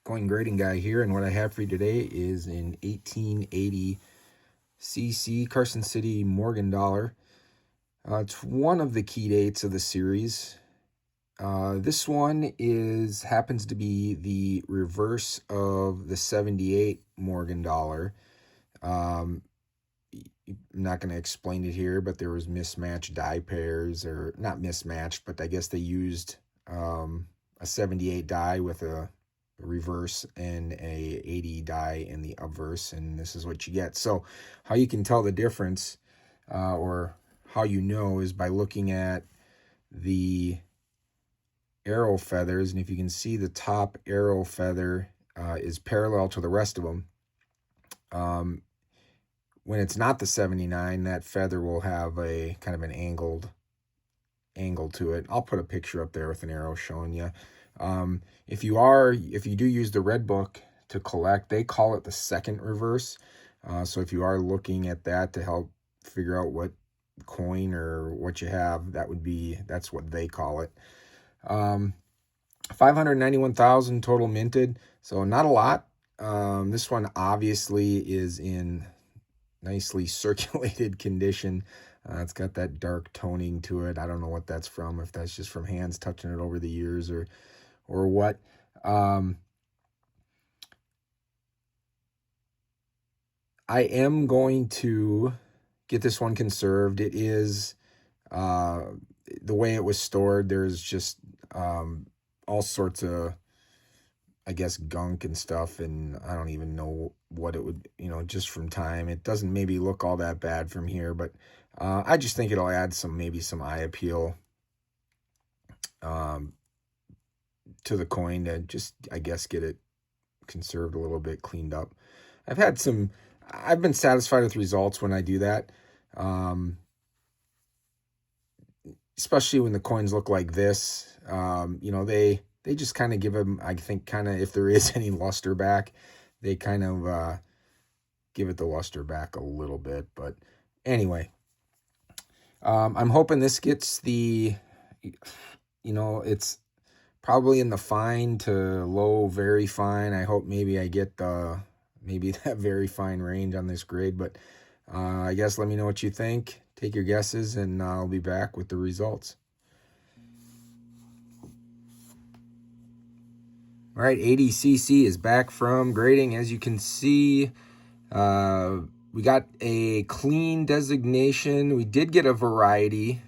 Coin grading guy here, and what I have for you today is an 1880 CC Carson City Morgan dollar. It's one of the key dates of the series. This one happens to be the reverse of the 78 Morgan dollar. I'm not going to explain it here, but there was mismatched die pairs, or not mismatched, but I guess they used a 78 die with a reverse and a 80 die in the obverse, and this is what you get. So how you can tell the difference, or how you know, is by looking at the arrow feathers. And if you can see, the top arrow feather is parallel to the rest of them. When it's not the 79, that feather will have a kind of an angle to it. I'll put a picture up there with an arrow showing you. If you do use the red book to collect, they call it the second reverse. So if you are looking at that to help figure out what coin or what you have, that's what they call it. 591,000 total minted, so not a lot. This one obviously is in nicely circulated condition. It's got that dark toning to it. I don't know what that's from, if that's just from hands touching it over the years or what. I am going to get this one conserved. It is the way it was stored. There's just all sorts of, I guess, gunk and stuff, and I don't even know what it would, just from time. It doesn't maybe look all that bad from here, but I just think it'll add maybe some eye appeal to the coin to just, I guess, get it conserved a little bit, cleaned up. I've been satisfied with results when I do that, especially when the coins look like this. They just kind of give them, I think, if there is any luster back, they kind of give it the luster back a little bit. But anyway, I'm hoping this gets it's probably in the fine to low, very fine. I hope maybe I get maybe that very fine range on this grade. But I guess let me know what you think. Take your guesses, and I'll be back with the results. All right, 80cc is back from grading. As you can see, we got a clean designation. We did get a variety.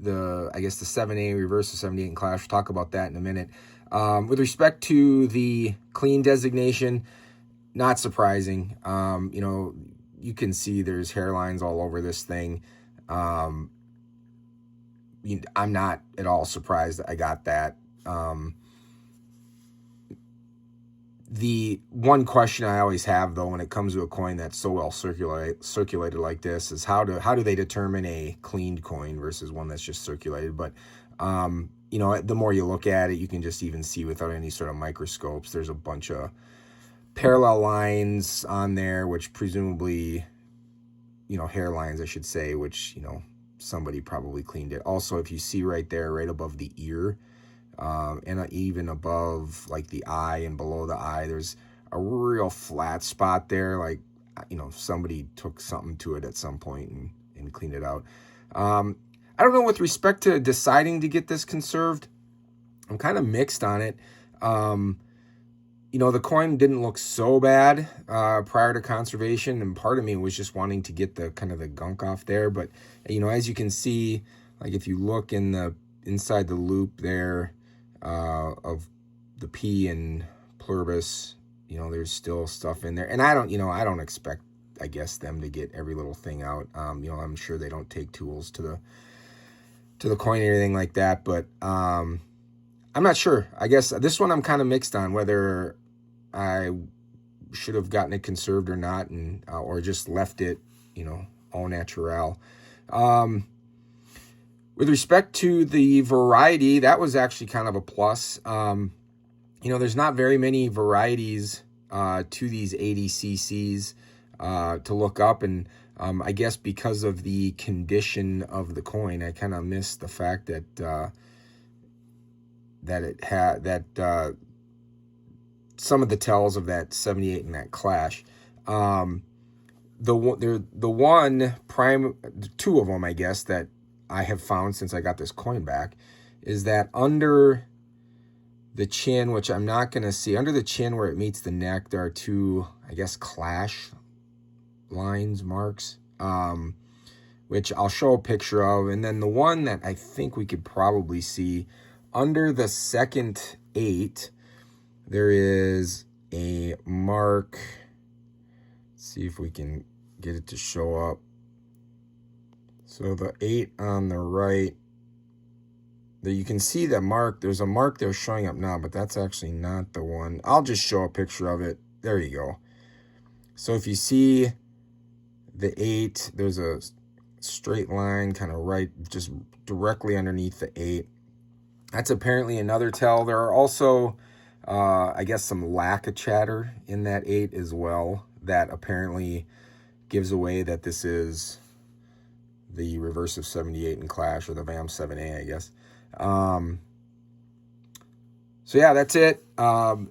I guess the 7A reverse, the 78 and clash. We'll talk about that in a minute. With respect to the clean designation, not surprising. You can see there's hairlines all over this thing. I'm not at all surprised that I got that. The one question I always have, though, when it comes to a coin that's so well circulated like this, is how do they determine a cleaned coin versus one that's just circulated? But the more you look at it, you can just even see without any sort of microscopes, there's a bunch of parallel lines on there, which presumably, hairlines, I should say, which, somebody probably cleaned it. Also, if you see right there, right above the ear, and even above like the eye and below the eye, there's a real flat spot there. Like, somebody took something to it at some point and cleaned it out. I don't know, with respect to deciding to get this conserved, I'm kind of mixed on it. The coin didn't look so bad prior to conservation, and part of me was just wanting to get the kind of the gunk off there. But as you can see, like if you look inside the loop there of the P and pluribus, there's still stuff in there, and I don't expect, I guess, them to get every little thing out. I'm sure they don't take tools to the coin or anything like that, but I'm not sure. I guess this one I'm kind of mixed on whether I should have gotten it conserved or not, and or just left it, au naturel. With respect to the variety, that was actually kind of a plus. There's not very many varieties to these 80cc's to look up, and I guess because of the condition of the coin, I kind of missed the fact that some of the tells of that 78 and that clash. Two of them, I guess, that I have found since I got this coin back is that under the chin, which I'm not going to see, under the chin where it meets the neck, there are two, I guess, clash lines, marks, which I'll show a picture of. And then the one that I think we could probably see under the second 8, there is a mark. Let's see if we can get it to show up. So the 8 on the right, you can see the mark. There's a mark there showing up now, but that's actually not the one. I'll just show a picture of it. There you go. So if you see the 8, there's a straight line kind of right, just directly underneath the 8. That's apparently another tell. There are also, I guess, some lack of chatter in that 8 as well. That apparently gives away that this is the reverse of 78 in clash, or the VAM 7A, I guess. So yeah, that's it. What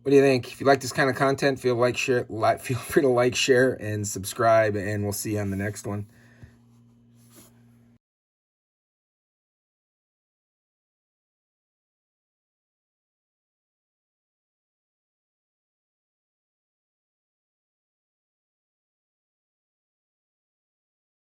do you think? If you like this kind of content, feel free to like, share, and subscribe, and we'll see you on the next one.